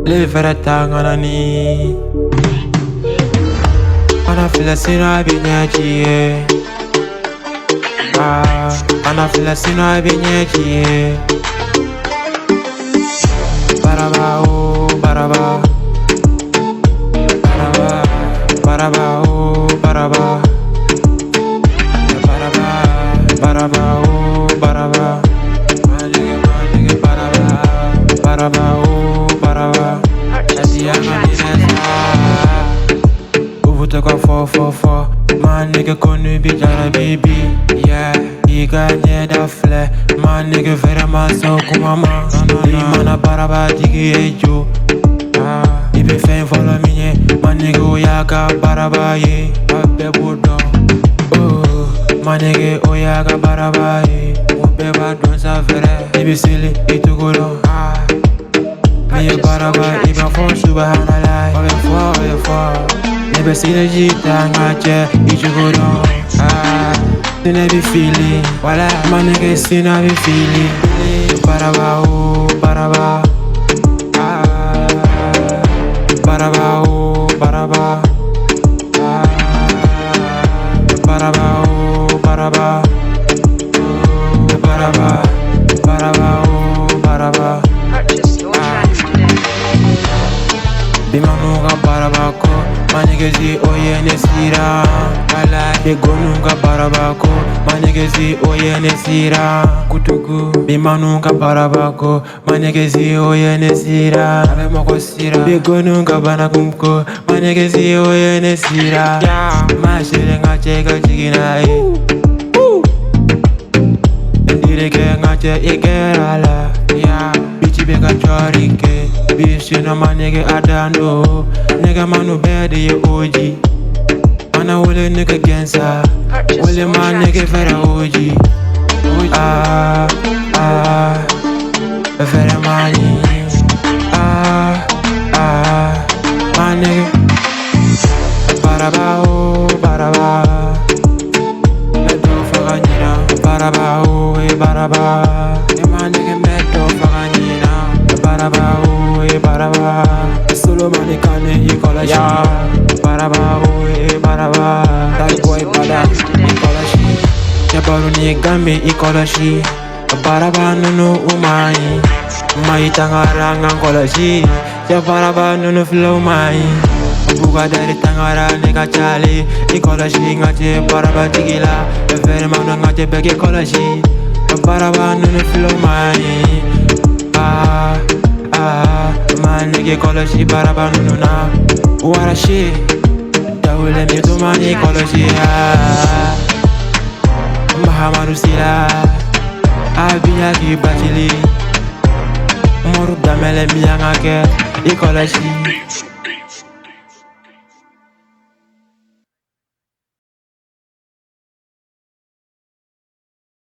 Live for the tongue on a knee. I feel a sin I've been here. I feel a sin I've been here. Baraba, oh, baraba. Baraba, baraba, oh, baraba. Baraba, baraba, oh, baraba. Manige, baraba. Baraba, oh, baraba. Took a 444. My nigga couldn't be jara baby. Yeah, he got near the flare. My nigga very much so kumama. He man a baraba digi ejo. He be fame follow me yeah. My nigga oyaga baraba ye. Abe bodo. Oh, my nigga oyaga baraba ye. Obeba don't savere. He be silly, he too good on. Me a baraba, he be for subhanallah. Oye for. Never see the jita ngache, you go down. You never feeling, wala my nigga still never feeling. Baraba, oh, baraba. Baraba, oh, baraba. Baraba, oh, baraba. Baraba, baraba, oh, baraba. Bimanuga barabako, my niggas see oye nesira. Wala de gonuga barabako, my niggas see oye nesira. Kutugu, bimanuga barabako, my niggas see oye nesira. Ave moko sira, de gonuga banakumko, my niggas see oye nesira. My shilinga chega chigina Ndire ke ngache ikerala, bichi beka chorike. Bitch, you know my nigga Adano. Nigga manu bad ye OG. Man I will a nigga against her. Will my nigga very OG. Very money. My nigga. Baraba, oh, baraba. Meto faganina. Baraba, oh, baraba. My nigga meto faganina. Baraba, oh. Baraba, solo manikane ikola shi. Baraba, oh, baraba. That boy bada ikola shi. Yabaru ni gambe ikola shi. Baraba nunu umai. Mai tangara ngangola shi. Baraba nunu flow mai. Buga dari tangara nega chale. Ikola shi ngate baraba tigila. Vere manu ngate bege ikola shi. Baraba nunu flow mai. My nigga call she baraba nuna. What a shit. Dawule me to mani call she Mahamadu sila. Abiyaki bachili. Moru damele miyanga ke. I call she